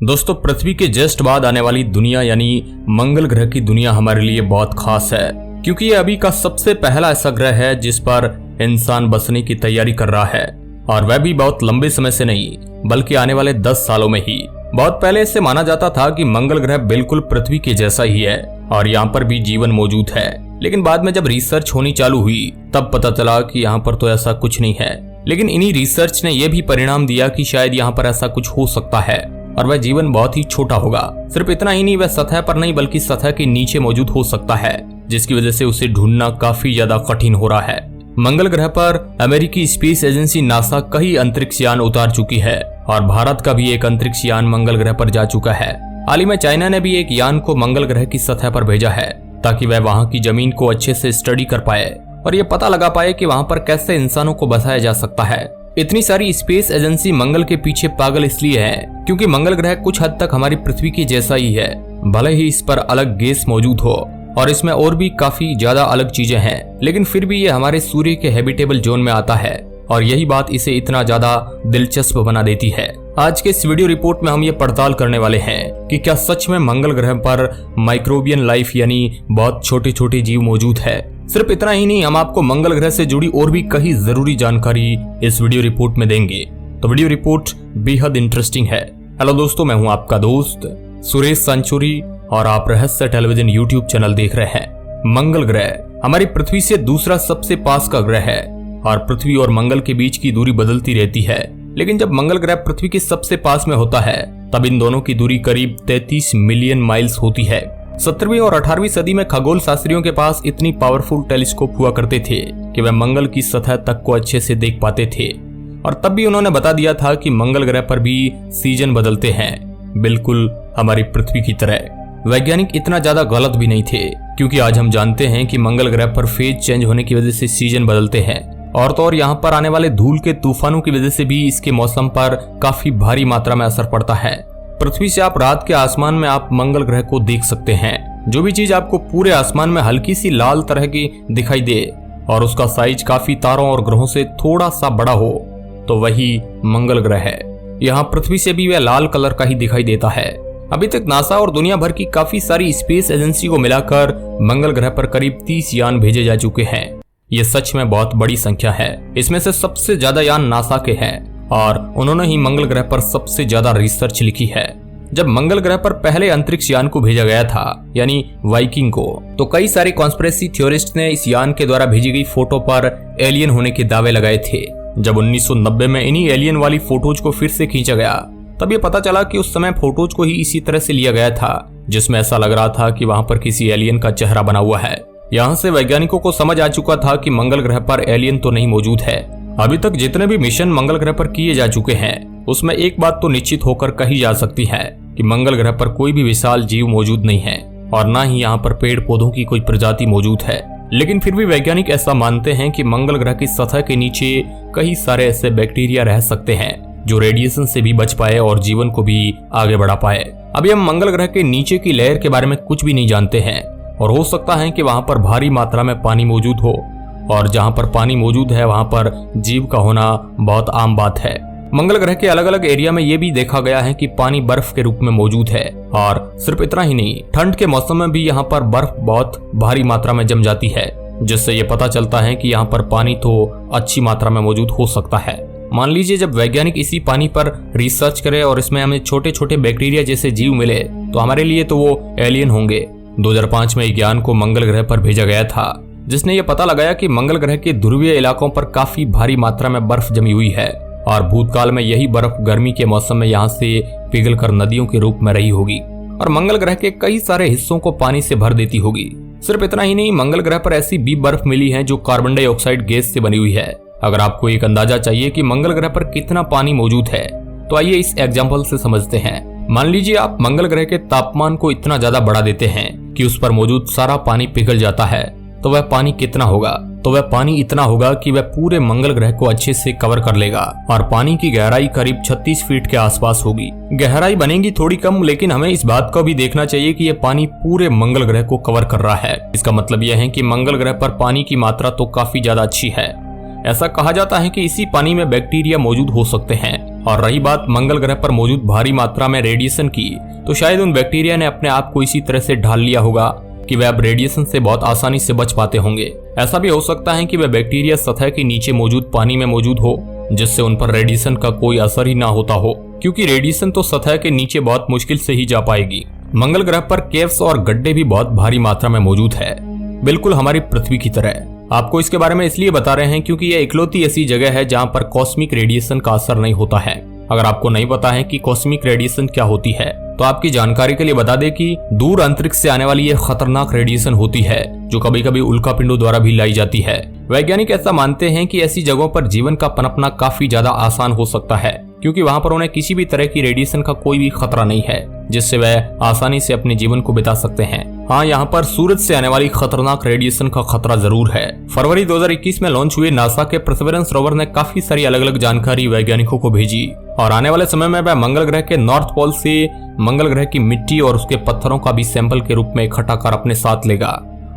दोस्तों, पृथ्वी के जस्ट बाद आने वाली दुनिया यानी मंगल ग्रह की दुनिया हमारे लिए बहुत खास है, क्योंकि ये अभी का सबसे पहला ऐसा ग्रह है जिस पर इंसान बसने की तैयारी कर रहा है, और वह भी बहुत लंबे समय से नहीं बल्कि आने वाले 10 सालों में ही। बहुत पहले इससे माना जाता था कि मंगल ग्रह बिल्कुल पृथ्वी के जैसा ही है और यहाँ पर भी जीवन मौजूद है, लेकिन बाद में जब रिसर्च होनी चालू हुई तब पता चला कि यहाँ पर तो ऐसा कुछ नहीं है। लेकिन इन्हीं रिसर्च ने यह भी परिणाम दिया कि शायद यहाँ पर ऐसा कुछ हो सकता है और वह जीवन बहुत ही छोटा होगा। सिर्फ इतना ही नहीं, वह सतह पर नहीं बल्कि सतह के नीचे मौजूद हो सकता है, जिसकी वजह से उसे ढूंढना काफी ज्यादा कठिन हो रहा है। मंगल ग्रह पर अमेरिकी स्पेस एजेंसी नासा कई अंतरिक्ष यान उतार चुकी है और भारत का भी एक अंतरिक्ष यान मंगल ग्रह पर जा चुका है। हाल ही में चाइना ने भी एक यान को मंगल ग्रह की सतह पर भेजा है ताकि वह वहां की जमीन को अच्छे से स्टडी कर पाए और ये पता लगा पाए कि वहां पर कैसे इंसानों को बसाया जा सकता है। इतनी सारी स्पेस एजेंसी मंगल के पीछे पागल इसलिए है क्योंकि मंगल ग्रह कुछ हद तक हमारी पृथ्वी की जैसा ही है, भले ही इस पर अलग गैस मौजूद हो और इसमें और भी काफी ज्यादा अलग चीजें हैं, लेकिन फिर भी ये हमारे सूर्य के हैबिटेबल जोन में आता है और यही बात इसे इतना ज्यादा दिलचस्प बना देती है। आज के इस वीडियो रिपोर्ट में हम ये पड़ताल करने वाले हैं कि क्या सच में मंगल ग्रह पर माइक्रोबियन लाइफ यानी बहुत छोटे छोटे जीव मौजूद है। सिर्फ इतना ही नहीं, हम आपको मंगल ग्रह से जुड़ी और भी कई जरूरी जानकारी इस वीडियो रिपोर्ट में देंगे, तो वीडियो रिपोर्ट बेहद इंटरेस्टिंग है। हेलो दोस्तों, मैं हूं आपका दोस्त सुरेश संचुरी और आप रहस्य टेलीविजन यूट्यूब चैनल देख रहे हैं। मंगल ग्रह हमारी पृथ्वी से दूसरा सबसे पास का ग्रह है और पृथ्वी और मंगल के बीच की दूरी बदलती रहती है, लेकिन जब मंगल ग्रह पृथ्वी के सबसे पास में होता है तब इन दोनों की दूरी करीब 33 मिलियन माइल्स होती है। 17वीं और 18वीं सदी में खगोल शास्त्रियों के पास इतनी पावरफुल टेलीस्कोप हुआ करते थे कि वह मंगल की सतह तक को अच्छे से देख पाते थे, और तब भी उन्होंने बता दिया था कि मंगल ग्रह पर भी सीजन बदलते हैं, बिल्कुल हमारी पृथ्वी की तरह। वैज्ञानिक इतना ज्यादा गलत भी नहीं थे, क्योंकि आज हम जानते हैं कि मंगल ग्रह पर फेज चेंज होने की वजह से सीजन बदलते हैं, और तो और यहाँ पर आने वाले धूल के तूफानों की वजह से भी इसके मौसम पर काफी भारी मात्रा में असर पड़ता है। पृथ्वी से आप रात के आसमान में आप मंगल ग्रह को देख सकते हैं। जो भी चीज आपको पूरे आसमान में हल्की सी लाल तरह की दिखाई दे और उसका साइज काफी तारों और ग्रहों से थोड़ा सा बड़ा हो तो वही मंगल ग्रह है। यहाँ पृथ्वी से भी वह लाल कलर का ही दिखाई देता है। अभी तक नासा और दुनिया भर की काफी सारी स्पेस एजेंसी को मिलाकर मंगल ग्रह पर करीब 30 यान भेजे जा चुके हैं। ये सच में बहुत बड़ी संख्या है। इसमें से सबसे ज्यादा यान नासा के हैं और उन्होंने ही मंगल ग्रह पर सबसे ज्यादा रिसर्च लिखी है। जब मंगल ग्रह पर पहले अंतरिक्ष यान को भेजा गया था, यानी वाइकिंग को, तो कई सारे कॉन्स्पिरेसी थ्योरिस्ट ने इस यान के द्वारा भेजी गई फोटो पर एलियन होने के दावे लगाए थे। जब 1990 में इन्हीं एलियन वाली फोटोज को फिर से खींचा गया तब ये पता चला कि उस समय फोटोज को ही इसी तरह से लिया गया था, जिसमें ऐसा लग रहा था कि वहां पर किसी एलियन का चेहरा बना हुआ है। यहाँ से वैज्ञानिकों को समझ आ चुका था कि मंगल ग्रह पर एलियन तो नहीं मौजूद है। अभी तक जितने भी मिशन मंगल ग्रह पर किए जा चुके हैं उसमें एक बात तो निश्चित होकर कही जा सकती है कि मंगल ग्रह पर कोई भी विशाल जीव मौजूद नहीं है और न ही यहाँ पर पेड़ पौधों की कोई प्रजाति मौजूद है। लेकिन फिर भी वैज्ञानिक ऐसा मानते हैं कि मंगल ग्रह की सतह के नीचे कई सारे ऐसे बैक्टीरिया रह सकते हैं जो रेडिएशन से भी बच पाए और जीवन को भी आगे बढ़ा पाए। अभी हम मंगल ग्रह के नीचे की लेयर के बारे में कुछ भी नहीं जानते हैं और हो सकता है कि वहां पर भारी मात्रा में पानी मौजूद हो, और जहां पर पानी मौजूद है वहां पर जीव का होना बहुत आम बात है। मंगल ग्रह के अलग अलग एरिया में यह भी देखा गया है कि पानी बर्फ के रूप में मौजूद है, और सिर्फ इतना ही नहीं, ठंड के मौसम में भी यहाँ पर बर्फ बहुत भारी मात्रा में जम जाती है, जिससे ये पता चलता है कि यहाँ पर पानी तो अच्छी मात्रा में मौजूद हो सकता है। मान लीजिए जब वैज्ञानिक इसी पानी पर रिसर्च करे और इसमें हमें छोटे छोटे बैक्टीरिया जैसे जीव मिले तो हमारे लिए तो वो एलियन होंगे। 2005 में एक यान को मंगल ग्रह पर भेजा गया था जिसने यह पता लगाया कि मंगल ग्रह के ध्रुवीय इलाकों पर काफी भारी मात्रा में बर्फ जमी हुई है और भूतकाल में यही बर्फ गर्मी के मौसम में यहाँ से पिघलकर नदियों के रूप में रही होगी और मंगल ग्रह के कई सारे हिस्सों को पानी से भर देती होगी। सिर्फ इतना ही नहीं, मंगल ग्रह पर ऐसी भी बर्फ मिली है जो कार्बन डाइऑक्साइड गैस से बनी हुई है। अगर आपको एक अंदाजा चाहिए कि मंगल ग्रह पर कितना पानी मौजूद है तो आइए इस एग्जाम्पल से समझते हैं। मान लीजिए आप मंगल ग्रह के तापमान को इतना ज्यादा बढ़ा देते हैं कि उस पर मौजूद सारा पानी पिघल जाता है, तो वह पानी कितना होगा? तो वह पानी इतना होगा कि वह पूरे मंगल ग्रह को अच्छे से कवर कर लेगा और पानी की गहराई करीब 36 फीट के आसपास होगी। गहराई बनेगी थोड़ी कम, लेकिन हमें इस बात को भी देखना चाहिए कि यह पानी पूरे मंगल ग्रह को कवर कर रहा है। इसका मतलब यह है कि मंगल ग्रह पर पानी की मात्रा तो काफी ज्यादा अच्छी है। ऐसा कहा जाता है कि इसी पानी में बैक्टीरिया मौजूद हो सकते हैं और रही बात मंगल ग्रह पर मौजूद भारी मात्रा में रेडिएशन की, तो शायद उन बैक्टीरिया ने अपने आप को इसी तरह से ढाल लिया होगा कि वे अब रेडिएशन से बहुत आसानी से बच पाते होंगे। ऐसा भी हो सकता है कि वे बैक्टीरिया सतह के नीचे मौजूद पानी में मौजूद हो, जिससे उन पर रेडिएशन का कोई असर ही ना होता हो, क्योंकि रेडिएशन तो सतह के नीचे बहुत मुश्किल से ही जा पाएगी। मंगल ग्रह पर केव्स और गड्ढे भी बहुत भारी मात्रा में मौजूद है, बिल्कुल हमारी पृथ्वी की तरह। आपको इसके बारे में इसलिए बता रहे हैं क्योंकि यह इकलौती ऐसी जगह है जहां पर कॉस्मिक रेडिएशन का असर नहीं होता है। अगर आपको नहीं पता है कि कॉस्मिक रेडिएशन क्या होती है, तो आपकी जानकारी के लिए बता दें कि दूर अंतरिक्ष से आने वाली यह खतरनाक रेडिएशन होती है, जो कभी कभी उल्कापिंडों द्वारा भी लाई जाती है। वैज्ञानिक ऐसा मानते हैं कि ऐसी जगहों पर जीवन का पनपना काफी ज्यादा आसान हो सकता है, क्योंकि वहां पर उन्हें किसी भी तरह की रेडिएशन का कोई भी खतरा नहीं है, जिससे वह आसानी से अपने जीवन को बिता सकते हैं। हाँ, यहाँ पर सूरज से आने वाली खतरनाक रेडिएशन का खतरा जरूर है। फरवरी 2021 में लॉन्च हुए नासा के परसेवरेंस रोवर ने काफी सारी अलग अलग जानकारी वैज्ञानिकों को भेजी, और आने वाले समय में वह मंगल ग्रह के नॉर्थ पोल से मंगल ग्रह की मिट्टी और उसके पत्थरों का भी सैंपल के रूप में इकट्ठा कर अपने साथ लेगा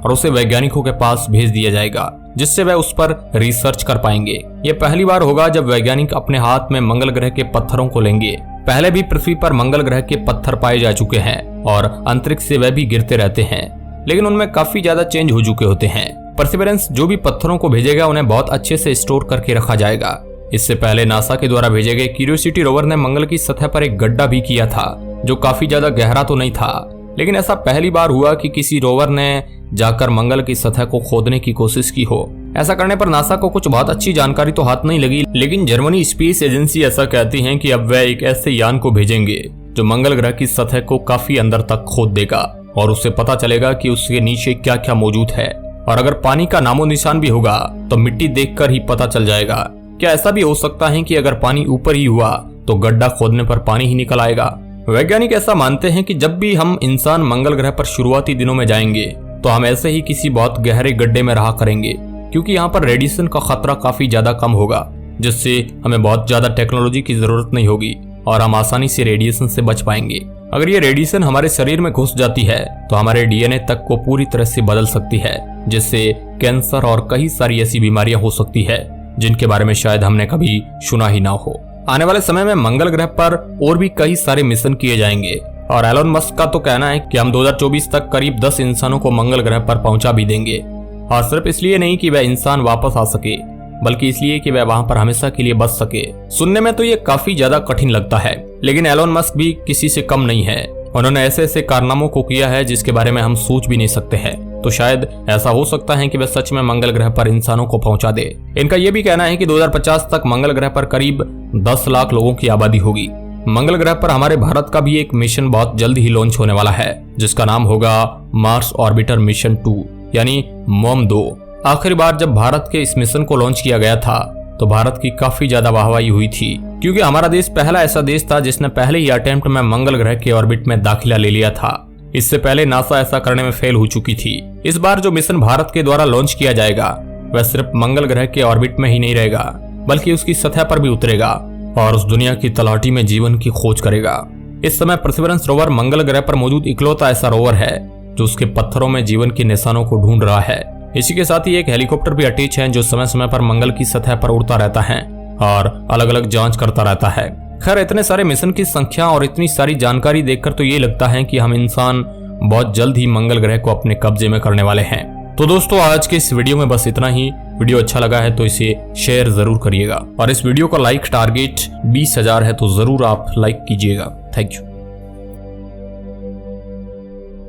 और उसे वैज्ञानिकों के पास भेज दिया जाएगा, जिससे वह उस पर रिसर्च कर पाएंगे। ये पहली बार होगा जब वैज्ञानिक अपने हाथ में मंगल ग्रह के पत्थरों को लेंगे। पहले भी पृथ्वी पर मंगल ग्रह के पत्थर पाए जा चुके हैं और अंतरिक्ष से वह भी गिरते रहते हैं, लेकिन उनमें काफी ज्यादा चेंज हो चुके होते हैं। परसिवरेंस जो भी पत्थरों को भेजेगा उन्हें बहुत अच्छे से स्टोर करके रखा जाएगा। इससे पहले नासा के द्वारा भेजे गए क्यूरियोसिटी रोवर ने मंगल की सतह पर एक गड्ढा भी किया था, जो काफी ज्यादा गहरा तो नहीं था, लेकिन ऐसा पहली बार हुआ कि किसी रोवर ने जाकर मंगल की सतह को खोदने की कोशिश की हो। ऐसा करने पर नासा को कुछ बहुत अच्छी जानकारी तो हाथ नहीं लगी, लेकिन जर्मनी स्पेस एजेंसी ऐसा कहती है कि अब वह एक ऐसे यान को भेजेंगे जो मंगल ग्रह की सतह को काफी अंदर तक खोद देगा और उससे पता चलेगा कि उसके नीचे क्या क्या मौजूद है, और अगर पानी का नामो निशान भी होगा तो मिट्टी देखकर ही पता चल जाएगा। क्या ऐसा भी हो सकता है कि अगर पानी ऊपर ही हुआ तो गड्ढा खोदने पर पानी ही निकल आएगा? वैज्ञानिक ऐसा मानते हैं कि जब भी हम इंसान मंगल ग्रह पर शुरुआती दिनों में जाएंगे तो हम ऐसे ही किसी बहुत गहरे गड्ढे में रहा करेंगे, क्योंकि यहाँ पर रेडिएशन का खतरा काफी ज्यादा कम होगा, जिससे हमें बहुत ज्यादा टेक्नोलॉजी की जरूरत नहीं होगी और हम आसानी से रेडिएशन से बच पाएंगे। अगर ये रेडिएशन हमारे शरीर में घुस जाती है तो हमारे डीएनए तक को पूरी तरह से बदल सकती है, जिससे कैंसर और कई सारी ऐसी बीमारियां हो सकती है जिनके बारे में शायद हमने कभी सुना ही ना हो। आने वाले समय में मंगल ग्रह पर और भी कई सारे मिशन किए जाएंगे, और एलोन मस्क का तो कहना है कि हम 2024 तक करीब 10 इंसानों को मंगल ग्रह पर पहुंचा भी देंगे, और सिर्फ इसलिए नहीं कि वह इंसान वापस आ सके, बल्कि इसलिए कि वह वहां पर हमेशा के लिए बच सके। सुनने में तो ये काफी ज्यादा कठिन लगता है, लेकिन एलोन मस्क भी किसी से कम नहीं है। उन्होंने ऐसे ऐसे कारनामों को किया है जिसके बारे में हम सोच भी नहीं सकते हैं, तो शायद ऐसा हो सकता है कि वह सच में मंगल ग्रह पर इंसानों को पहुंचा दे। इनका यह भी कहना है कि 2050 तक मंगल ग्रह पर करीब 10 लाख लोगों की आबादी होगी। मंगल ग्रह पर हमारे भारत का भी एक मिशन बहुत जल्द ही लॉन्च होने वाला है, जिसका नाम होगा मार्स ऑर्बिटर मिशन 2 यानी मॉम 2। आखिरी बार जब भारत के इस मिशन को लॉन्च किया गया था तो भारत की काफी ज्यादा वाहवाही हुई थी, क्योंकि हमारा देश पहला ऐसा देश था जिसने पहले ही अटेम्प्ट में मंगल ग्रह के ऑर्बिट में दाखिला ले लिया था। इससे पहले नासा ऐसा करने में फेल हो चुकी थी। इस बार जो मिशन भारत के द्वारा लॉन्च किया जाएगा वह सिर्फ मंगल ग्रह के ऑर्बिट में ही नहीं रहेगा, बल्कि उसकी सतह पर भी उतरेगा और उस दुनिया की तलाटी में जीवन की खोज करेगा। इस समय परसिवरेंस रोवर मंगल ग्रह पर मौजूद इकलौता ऐसा रोवर है जो उसके पत्थरों में जीवन के निशानों को ढूंढ रहा है। इसी के साथ ही एक हेलीकॉप्टर भी अटैच है जो समय समय पर मंगल की सतह पर उड़ता रहता है और अलग अलग जांच करता रहता है। खैर, इतने सारे मिशन की संख्या और इतनी सारी जानकारी देखकर तो ये लगता है कि हम इंसान बहुत जल्द ही मंगल ग्रह को अपने कब्जे में करने वाले हैं। तो दोस्तों, आज के इस वीडियो में बस इतना ही। वीडियो अच्छा लगा है तो इसे शेयर जरूर करिएगा, और इस वीडियो का लाइक टारगेट 20,000 है तो जरूर आप लाइक कीजिएगा। Thank you.